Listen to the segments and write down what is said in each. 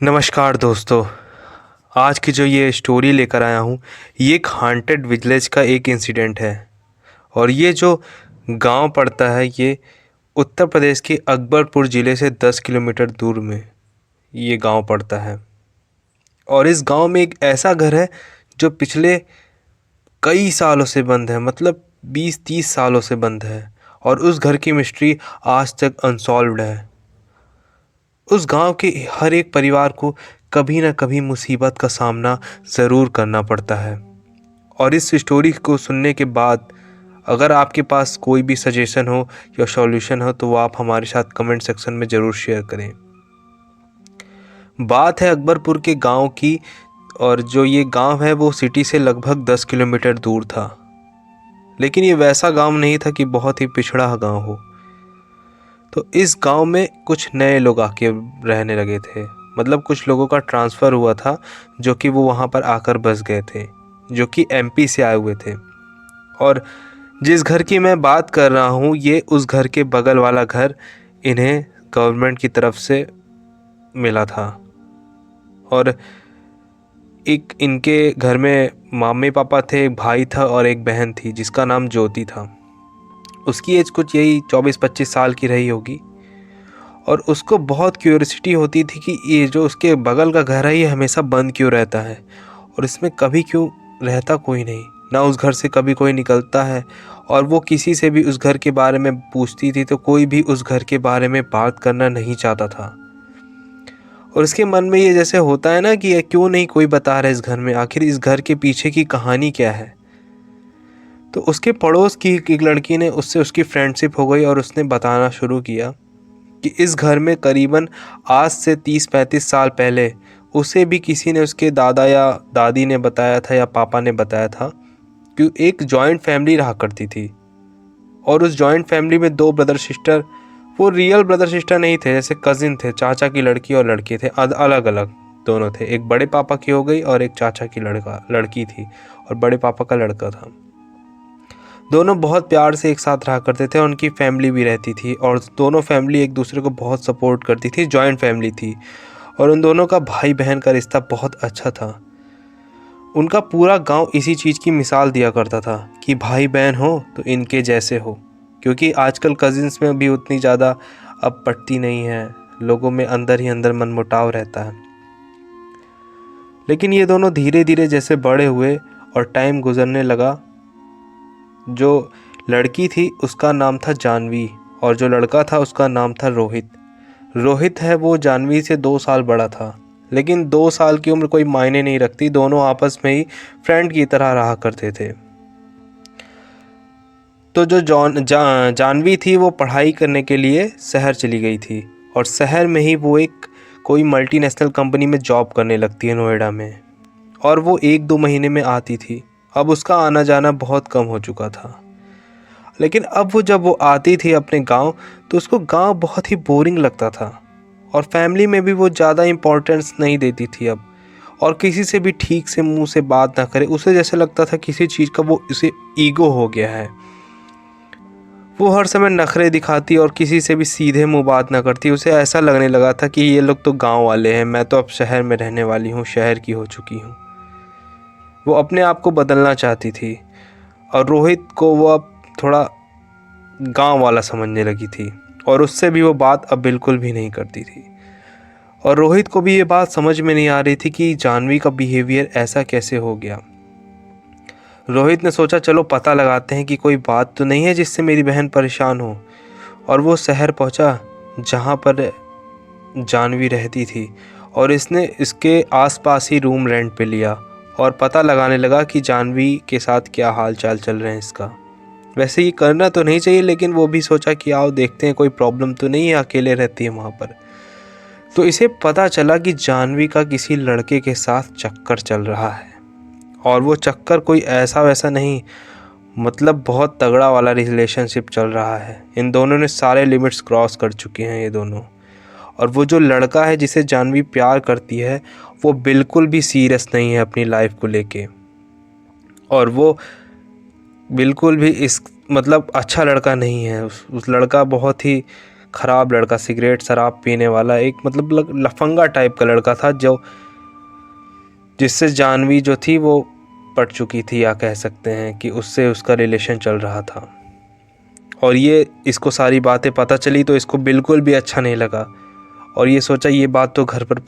नमस्कार दोस्तों। आज की जो ये स्टोरी लेकर आया हूँ, ये एक हॉन्टेड विलेज का एक इंसिडेंट है। और ये जो गांव पड़ता है, ये उत्तर प्रदेश के अकबरपुर ज़िले से 10 किलोमीटर दूर में ये गांव पड़ता है। और इस गांव में एक ऐसा घर है जो पिछले कई सालों से बंद है, मतलब 20-30 सालों से बंद है। और उस घर की मिस्ट्री आज तक अनसॉल्व्ड है। उस गांव के हर एक परिवार को कभी ना कभी मुसीबत का सामना ज़रूर करना पड़ता है। और इस स्टोरी को सुनने के बाद अगर आपके पास कोई भी सजेशन हो या सॉल्यूशन हो तो वो आप हमारे साथ कमेंट सेक्शन में ज़रूर शेयर करें। बात है अकबरपुर के गांव की, और जो ये गांव है वो सिटी से लगभग 10 किलोमीटर दूर था। लेकिन ये वैसा गांव नहीं था कि बहुत ही पिछड़ा गांव हो। तो इस गांव में कुछ नए लोग आके रहने लगे थे, मतलब कुछ लोगों का ट्रांसफ़र हुआ था जो कि वो वहाँ पर आकर बस गए थे, जो कि एमपी से आए हुए थे। और जिस घर की मैं बात कर रहा हूँ, ये उस घर के बगल वाला घर इन्हें गवर्नमेंट की तरफ से मिला था। और एक इनके घर में मम्मी पापा थे, एक भाई था और एक बहन थी जिसका नाम ज्योति था। उसकी एज कुछ यही 24-25 साल की रही होगी। और उसको बहुत क्यूरियोसिटी होती थी कि ये जो उसके बगल का घर है ये हमेशा बंद क्यों रहता है, और इसमें कभी क्यों रहता कोई नहीं, ना उस घर से कभी कोई निकलता है। और वो किसी से भी उस घर के बारे में पूछती थी तो कोई भी उस घर के बारे में बात करना नहीं चाहता था। और उसके मन में ये जैसे होता है ना कि ये क्यों नहीं कोई बता रहा है इस घर में, आखिर इस घर के पीछे की कहानी क्या है। तो उसके पड़ोस की एक लड़की ने उससे उसकी फ्रेंडशिप हो गई और उसने बताना शुरू किया कि इस घर में करीबन आज से 30-35 साल पहले उसे भी किसी ने, उसके दादा या दादी ने बताया था या पापा ने बताया था कि एक जॉइंट फैमिली रहा करती थी। और उस जॉइंट फैमिली में 2 ब्रदर सिस्टर, वो रियल ब्रदर सिस्टर नहीं थे, जैसे कज़िन थे, चाचा की लड़की और लड़के थे, अलग अलग दोनों थे। एक बड़े पापा की हो गई और एक चाचा की लड़की थी और बड़े पापा का लड़का था। दोनों बहुत प्यार से एक साथ रहा करते थे और उनकी फैमिली भी रहती थी, और दोनों फैमिली एक दूसरे को बहुत सपोर्ट करती थी। जॉइंट फैमिली थी और उन दोनों का भाई बहन का रिश्ता बहुत अच्छा था। उनका पूरा गांव इसी चीज़ की मिसाल दिया करता था कि भाई बहन हो तो इनके जैसे हो, क्योंकि आजकल कज़िन्स में भी उतनी ज़्यादा अब पटती नहीं है, लोगों में अंदर ही अंदर मनमुटाव रहता है। लेकिन ये दोनों धीरे धीरे जैसे बड़े हुए और टाइम गुजरने लगा, जो लड़की थी उसका नाम था जानवी और जो लड़का था उसका नाम था रोहित। रोहित है वो जानवी से 2 साल बड़ा था, लेकिन 2 साल की उम्र कोई मायने नहीं रखती, दोनों आपस में ही फ्रेंड की तरह रहा करते थे। तो जो जानवी थी वो पढ़ाई करने के लिए शहर चली गई थी, और शहर में ही वो एक कोई मल्टीनेशनल कंपनी में जॉब करने लगती है नोएडा में। और वो 1-2 महीने में आती थी। अब उसका आना जाना बहुत कम हो चुका था। लेकिन अब वो जब वो आती थी अपने गांव, तो उसको गांव बहुत ही बोरिंग लगता था, और फैमिली में भी वो ज़्यादा इम्पोर्टेंस नहीं देती थी अब। और किसी से भी ठीक से मुंह से बात ना करे, उसे जैसे लगता था किसी चीज़ का वो उसे ईगो हो गया है। वो हर समय नखरे दिखाती और किसी से भी सीधे मुंह बात ना करती। उसे ऐसा लगने लगा था कि ये लोग तो गांव वाले हैं, मैं तो अब शहर में रहने वाली हूँ, शहर की हो चुकी हूँ। वो अपने आप को बदलना चाहती थी, और रोहित को वो अब थोड़ा गांव वाला समझने लगी थी, और उससे भी वो बात अब बिल्कुल भी नहीं करती थी। और रोहित को भी ये बात समझ में नहीं आ रही थी कि जानवी का बिहेवियर ऐसा कैसे हो गया। रोहित ने सोचा चलो पता लगाते हैं कि कोई बात तो नहीं है जिससे मेरी बहन परेशान हो। और वो शहर पहुंचा जहां पर जानवी रहती थी, और इसने इसके आसपास ही रूम रेंट पे लिया और पता लगाने लगा कि जानवी के साथ क्या हाल चाल चल रहे हैं इसका। वैसे ये करना तो नहीं चाहिए, लेकिन वो भी सोचा कि आओ देखते हैं कोई प्रॉब्लम तो नहीं है, अकेले रहती है वहाँ पर। तो इसे पता चला कि जानवी का किसी लड़के के साथ चक्कर चल रहा है, और वो चक्कर कोई ऐसा वैसा नहीं, मतलब बहुत तगड़ा वाला रिलेशनशिप चल रहा है। इन दोनों ने सारे लिमिट्स क्रॉस कर चुके हैं ये दोनों। और वो जो लड़का है जिसे जानवी प्यार करती है, वो बिल्कुल भी सीरियस नहीं है अपनी लाइफ को लेके, और वो बिल्कुल भी इस मतलब अच्छा लड़का नहीं है। उस लड़का बहुत ही ख़राब लड़का, सिगरेट शराब पीने वाला, एक मतलब लफंगा टाइप का लड़का था, जो जिससे जानवी जो थी वो पट चुकी थी, या कह सकते हैं कि उससे उसका रिलेशन चल रहा था। और ये इसको सारी बातें पता चली तो इसको बिल्कुल भी अच्छा नहीं लगा, और ये सोचा ये बात तो घर पर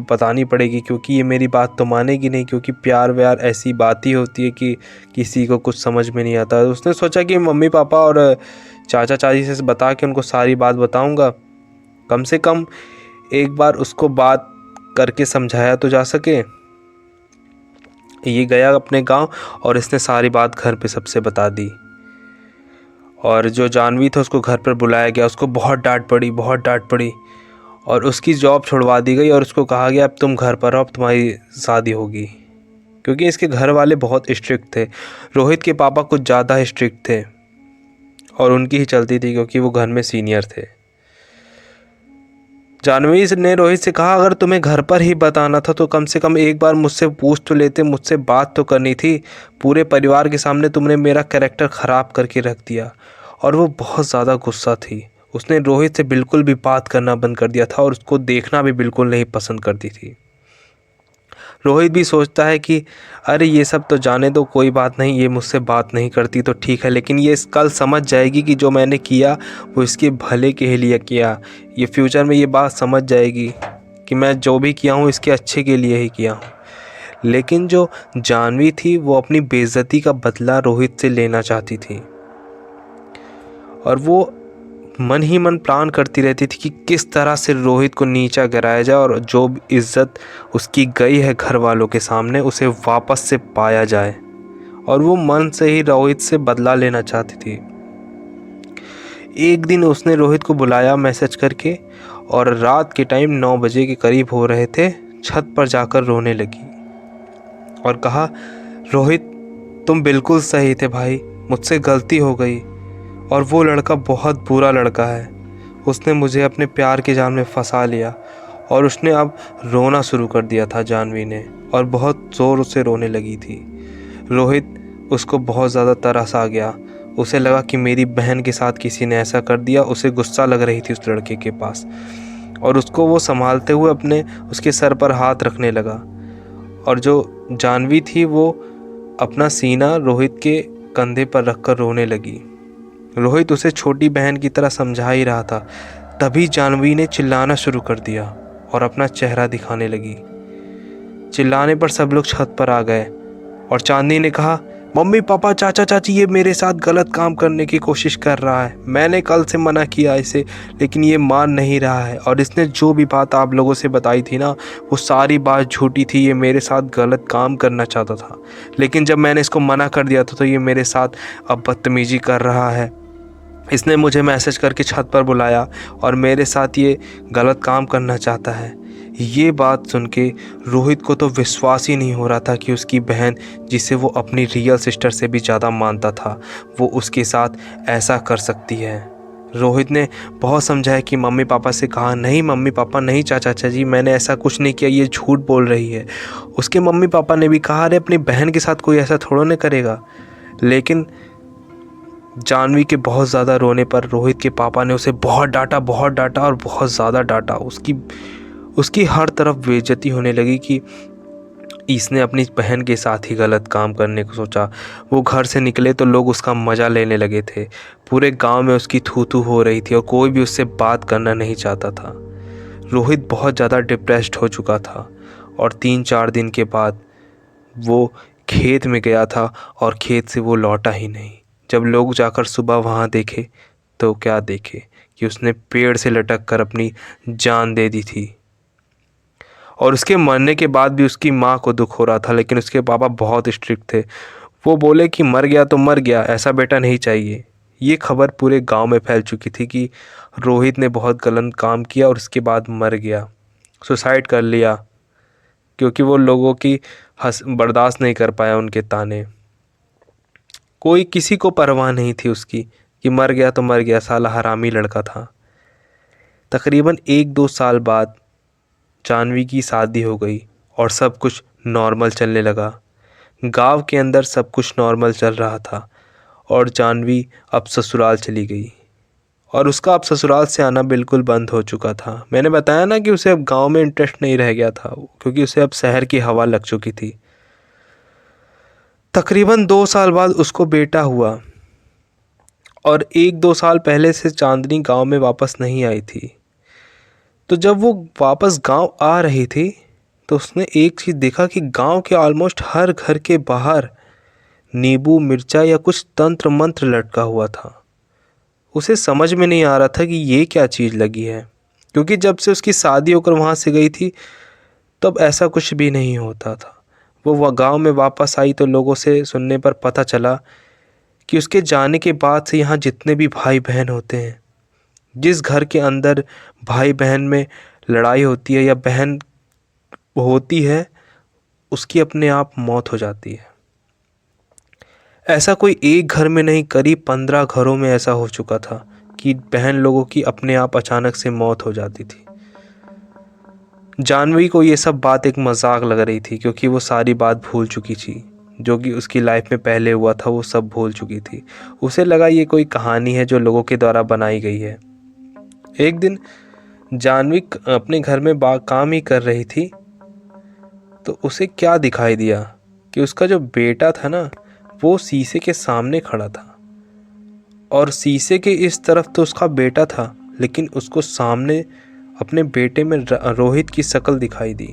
बतानी पड़ेगी, क्योंकि ये मेरी बात तो मानेगी नहीं, क्योंकि प्यार व्यार ऐसी बात ही होती है कि किसी को कुछ समझ में नहीं आता। उसने सोचा कि मम्मी पापा और चाचा चाची से बता के उनको सारी बात बताऊंगा, कम से कम एक बार उसको बात करके समझाया तो जा सके। ये गया अपने गांव और इसने सारी बात घर पे सबसे बता दी, और जो जानवी था उसको घर पर बुलाया गया। उसको बहुत डांट पड़ी, बहुत डांट पड़ी, और उसकी जॉब छुड़वा दी गई, और उसको कहा गया अब तुम घर पर रहो, अब तुम्हारी शादी होगी। क्योंकि इसके घर वाले बहुत स्ट्रिक्ट थे, रोहित के पापा कुछ ज़्यादा स्ट्रिक्ट थे, और उनकी ही चलती थी क्योंकि वो घर में सीनियर थे। जानवी ने रोहित से कहा अगर तुम्हें घर पर ही बताना था तो कम से कम एक बार मुझसे पूछ तो लेते, मुझसे बात तो करनी थी। पूरे परिवार के सामने तुमने मेरा कैरेक्टर ख़राब करके रख दिया। और वो बहुत ज़्यादा गुस्सा थी। उसने रोहित से बिल्कुल भी बात करना बंद कर दिया था और उसको देखना भी बिल्कुल नहीं पसंद करती थी। रोहित भी सोचता है कि अरे ये सब तो जाने दो, कोई बात नहीं, ये मुझसे बात नहीं करती तो ठीक है, लेकिन ये कल समझ जाएगी कि जो मैंने किया वो इसके भले के लिए किया। ये फ्यूचर में ये बात समझ जाएगी कि मैं जो भी किया हूँ इसके अच्छे के लिए ही किया हूँ। लेकिन जो जानवी थी वो अपनी बेइज्जती का बदला रोहित से लेना चाहती थी, और वो मन ही मन प्लान करती रहती थी कि किस तरह से रोहित को नीचा गिराया जाए, और जो इज्जत उसकी गई है घर वालों के सामने उसे वापस से पाया जाए। और वो मन से ही रोहित से बदला लेना चाहती थी। एक दिन उसने रोहित को बुलाया मैसेज करके, और रात के टाइम 9 बजे के करीब हो रहे थे, छत पर जाकर रोने लगी और कहा रोहित तुम बिल्कुल सही थे भाई, मुझसे गलती हो गई, और वो लड़का बहुत बुरा लड़का है, उसने मुझे अपने प्यार के जाल में फंसा लिया। और उसने अब रोना शुरू कर दिया था जानवी ने, और बहुत ज़ोर से रोने लगी थी। रोहित उसको बहुत ज़्यादा तरस आ गया, उसे लगा कि मेरी बहन के साथ किसी ने ऐसा कर दिया। उसे गुस्सा लग रही थी उस लड़के के पास, और उसको वो संभालते हुए उसके सर पर हाथ रखने लगा। और जो जानवी थी वो अपना सीना रोहित के कंधे पर रखकर रोने लगी। रोहित उसे छोटी बहन की तरह समझा ही रहा था, तभी जानवी ने चिल्लाना शुरू कर दिया और अपना चेहरा दिखाने लगी। चिल्लाने पर सब लोग छत पर आ गए, और चांदनी ने कहा मम्मी पापा चाचा चाची ये मेरे साथ गलत काम करने की कोशिश कर रहा है, मैंने कल से मना किया इसे, लेकिन ये मान नहीं रहा है, और इसने जो भी बात आप लोगों से बताई थी ना वो सारी बात झूठी थी। ये मेरे साथ गलत काम करना चाहता था, लेकिन जब मैंने इसको मना कर दिया था तो ये मेरे साथ अब बदतमीजी कर रहा है। इसने मुझे मैसेज करके छत पर बुलाया और मेरे साथ ये गलत काम करना चाहता है। ये बात सुन के रोहित को तो विश्वास ही नहीं हो रहा था कि उसकी बहन, जिसे वो अपनी रियल सिस्टर से भी ज़्यादा मानता था, वो उसके साथ ऐसा कर सकती है। रोहित ने बहुत समझाया कि मम्मी पापा से कहा नहीं मम्मी पापा नहीं चाचा चाची मैंने ऐसा कुछ नहीं किया, ये झूठ बोल रही है। उसके मम्मी पापा ने भी कहा अरे अपनी बहन के साथ कोई ऐसा थोड़ा नहीं करेगा। लेकिन जानवी के बहुत ज़्यादा रोने पर रोहित के पापा ने उसे बहुत डांटा और बहुत ज़्यादा डांटा। उसकी हर तरफ बेइज्जती होने लगी कि इसने अपनी बहन के साथ ही गलत काम करने को सोचा। वो घर से निकले तो लोग उसका मज़ा लेने लगे थे। पूरे गांव में उसकी थू थू हो रही थी और कोई भी उससे बात करना नहीं चाहता था। रोहित बहुत ज़्यादा डिप्रेस्ड हो चुका था, और 3-4 दिन के बाद वो खेत में गया था और खेत से वो लौटा ही नहीं। जब लोग जाकर सुबह वहाँ देखे तो क्या देखे कि उसने पेड़ से लटक कर अपनी जान दे दी थी। और उसके मरने के बाद भी उसकी माँ को दुख हो रहा था, लेकिन उसके पापा बहुत स्ट्रिक्ट थे। वो बोले कि मर गया तो मर गया, ऐसा बेटा नहीं चाहिए। ये खबर पूरे गांव में फैल चुकी थी कि रोहित ने बहुत गलत काम किया और उसके बाद मर गया, सुसाइड कर लिया, क्योंकि वो लोगों की बर्दाश्त नहीं कर पाया उनके ताने। कोई किसी को परवाह नहीं थी उसकी कि मर गया तो मर गया, साला हरामी लड़का था। तकरीबन 1-2 साल बाद जानवी की शादी हो गई और सब कुछ नॉर्मल चलने लगा। गांव के अंदर सब कुछ नॉर्मल चल रहा था, और जानवी अब ससुराल चली गई और उसका अब ससुराल से आना बिल्कुल बंद हो चुका था। मैंने बताया ना कि उसे अब गांव में इंटरेस्ट नहीं रह गया था, क्योंकि उसे अब शहर की हवा लग चुकी थी। तकरीबन 2 साल बाद उसको बेटा हुआ और 1-2 साल पहले से चांदनी गांव में वापस नहीं आई थी। तो जब वो वापस गांव आ रही थी तो उसने एक चीज़ देखा कि गांव के ऑलमोस्ट हर घर के बाहर नींबू मिर्चा या कुछ तंत्र मंत्र लटका हुआ था। उसे समझ में नहीं आ रहा था कि ये क्या चीज़ लगी है, क्योंकि जब से उसकी शादी होकर वहाँ से गई थी तब ऐसा कुछ भी नहीं होता था। वो गांव में वापस आई तो लोगों से सुनने पर पता चला कि उसके जाने के बाद से यहाँ जितने भी भाई बहन होते हैं, जिस घर के अंदर भाई बहन में लड़ाई होती है या बहन होती है, उसकी अपने आप मौत हो जाती है। ऐसा कोई एक घर में नहीं, करीब 15 घरों में ऐसा हो चुका था कि बहन लोगों की अपने आप अचानक से मौत हो जाती थी। जानवी को ये सब बात एक मजाक लग रही थी, क्योंकि वो सारी बात भूल चुकी थी जो कि उसकी लाइफ में पहले हुआ था, वो सब भूल चुकी थी। उसे लगा ये कोई कहानी है जो लोगों के द्वारा बनाई गई है। एक दिन जानवी अपने घर में काम ही कर रही थी तो उसे क्या दिखाई दिया कि उसका जो बेटा था ना, वो शीशे के सामने खड़ा था और शीशे के इस तरफ तो उसका बेटा था, लेकिन उसको सामने अपने बेटे में रोहित की शक्ल दिखाई दी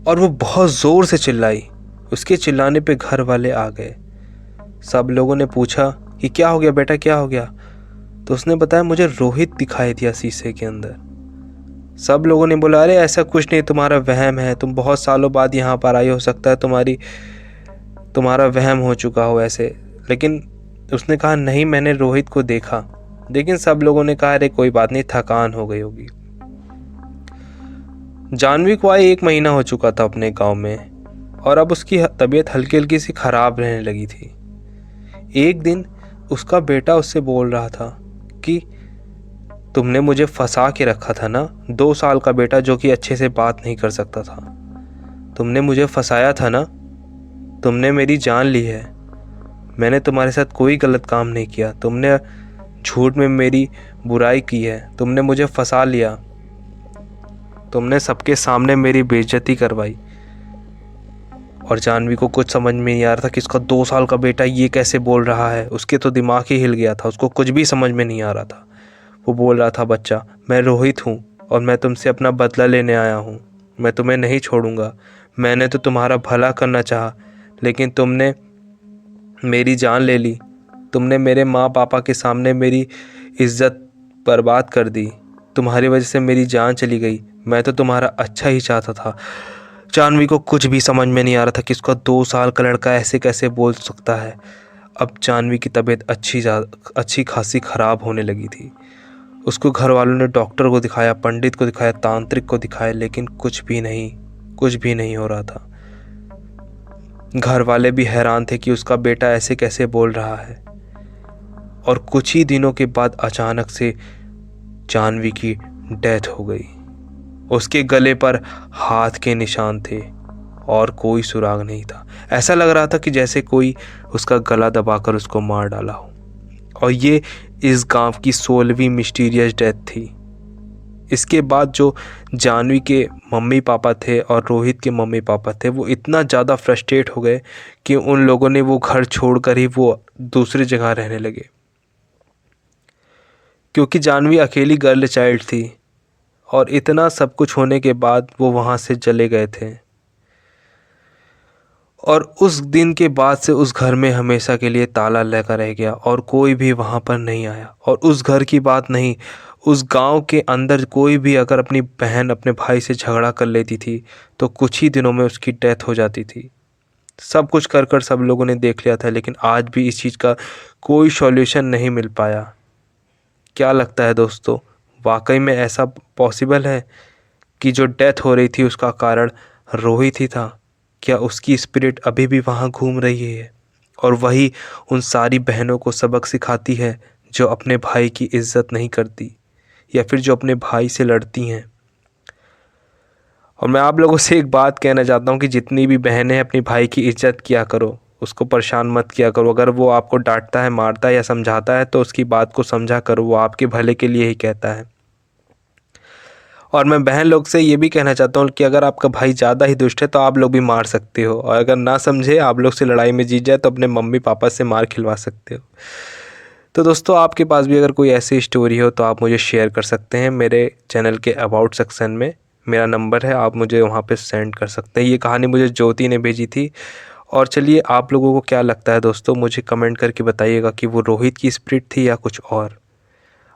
और वो बहुत ज़ोर से चिल्लाई। उसके चिल्लाने पे घर वाले आ गए। सब लोगों ने पूछा कि क्या हो गया बेटा, क्या हो गया? तो उसने बताया मुझे रोहित दिखाई दिया शीशे के अंदर। सब लोगों ने बोला अरे ऐसा कुछ नहीं, तुम्हारा वहम है, तुम बहुत सालों बाद यहाँ पर आई, हो सकता है तुम्हारा वहम हो चुका हो ऐसे। लेकिन उसने कहा नहीं, मैंने रोहित को देखा। लेकिन सब लोगों ने कहा अरे कोई बात नहीं, थकान हो गई होगी। जानवी को आए 1 महीना हो चुका था अपने गांव में और अब उसकी तबीयत हल्की हल्की सी खराब रहने लगी थी। एक दिन उसका बेटा उससे बोल रहा था कि तुमने मुझे फंसा के रखा था ना। 2 साल का बेटा जो कि अच्छे से बात नहीं कर सकता था, तुमने मुझे फंसाया था ना, तुमने मेरी जान ली है। मैंने तुम्हारे साथ कोई गलत काम नहीं किया, तुमने झूठ में मेरी बुराई की है, तुमने मुझे फंसा लिया, तुमने सबके सामने मेरी बेइज्जती करवाई। और जानवी को कुछ समझ में नहीं आ रहा था कि इसका 2 साल का बेटा ये कैसे बोल रहा है। उसके तो दिमाग ही हिल गया था, उसको कुछ भी समझ में नहीं आ रहा था। वो बोल रहा था बच्चा, मैं रोहित हूँ और मैं तुमसे अपना बदला लेने आया हूँ, मैं तुम्हें नहीं छोड़ूंगा। मैंने तो तुम्हारा भला करना चाहा, लेकिन तुमने मेरी जान ले ली। तुमने मेरे माँ पापा के सामने मेरी इज्जत बर्बाद कर दी। तुम्हारी वजह से मेरी जान चली गई। मैं तो तुम्हारा अच्छा ही चाहता था। जानवी को कुछ भी समझ में नहीं आ रहा था कि उसका 2 साल का लड़का ऐसे कैसे बोल सकता है। अब जानवी की तबीयत अच्छी खासी ख़राब होने लगी थी। उसको घर वालों ने डॉक्टर को दिखाया, पंडित को दिखाया, तांत्रिक को दिखाया, लेकिन कुछ भी नहीं हो रहा था। घर वाले भी हैरान थे कि उसका बेटा ऐसे कैसे बोल रहा है। और कुछ ही दिनों के बाद अचानक से जानवी की डेथ हो गई। उसके गले पर हाथ के निशान थे और कोई सुराग नहीं था। ऐसा लग रहा था कि जैसे कोई उसका गला दबाकर उसको मार डाला हो। और ये इस गांव की 16वीं मिस्टीरियस डेथ थी। इसके बाद जो जानवी के मम्मी पापा थे और रोहित के मम्मी पापा थे, वो इतना ज़्यादा फ्रस्ट्रेट हो गए कि उन लोगों ने वो घर छोड़कर ही वो दूसरी जगह रहने लगे, क्योंकि जानवी अकेली गर्ल चाइल्ड थी और इतना सब कुछ होने के बाद वो वहाँ से चले गए थे। और उस दिन के बाद से उस घर में हमेशा के लिए ताला लगा रह गया और कोई भी वहाँ पर नहीं आया। और उस घर की बात नहीं, उस गांव के अंदर कोई भी अगर अपनी बहन अपने भाई से झगड़ा कर लेती थी तो कुछ ही दिनों में उसकी डेथ हो जाती थी। सब कुछ कर कर सब लोगों ने देख लिया था, लेकिन आज भी इस चीज़ का कोई सॉल्यूशन नहीं मिल पाया। क्या लगता है दोस्तों, वाकई में ऐसा पॉसिबल है कि जो डेथ हो रही थी उसका कारण रोहित ही था? क्या उसकी स्पिरिट अभी भी वहाँ घूम रही है और वही उन सारी बहनों को सबक सिखाती है जो अपने भाई की इज्जत नहीं करती या फिर जो अपने भाई से लड़ती हैं? और मैं आप लोगों से एक बात कहना चाहता हूँ कि जितनी भी बहनें हैं अपनी भाई की इज्जत किया करो। उसको परेशान मत किया करो। अगर वो आपको डांटता है, मारता है या समझाता है तो उसकी बात को समझा करो, वो आपके भले के लिए ही कहता है। और मैं बहन लोग से ये भी कहना चाहता हूँ कि अगर आपका भाई ज़्यादा ही दुष्ट है तो आप लोग भी मार सकते हो, और अगर ना समझे, आप लोग से लड़ाई में जीत जाए तो अपने मम्मी पापा से मार खिलवा सकते हो। तो दोस्तों, आपके पास भी अगर कोई ऐसी स्टोरी हो तो आप मुझे शेयर कर सकते हैं। मेरे चैनल के अबाउट सेक्शन में मेरा नंबर है, आप मुझे वहाँ पे सेंड कर सकते हैं। ये कहानी मुझे ज्योति ने भेजी थी। और चलिए, आप लोगों को क्या लगता है दोस्तों, मुझे कमेंट करके बताइएगा कि वो रोहित की स्पिरिट थी या कुछ और।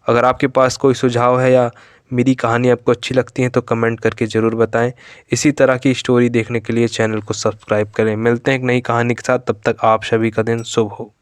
अगर आपके पास कोई सुझाव है या मेरी कहानी आपको अच्छी लगती है तो कमेंट करके ज़रूर बताएं। इसी तरह की स्टोरी देखने के लिए चैनल को सब्सक्राइब करें। मिलते हैं एक नई कहानी के साथ, तब तक आप सभी का दिन शुभ हो।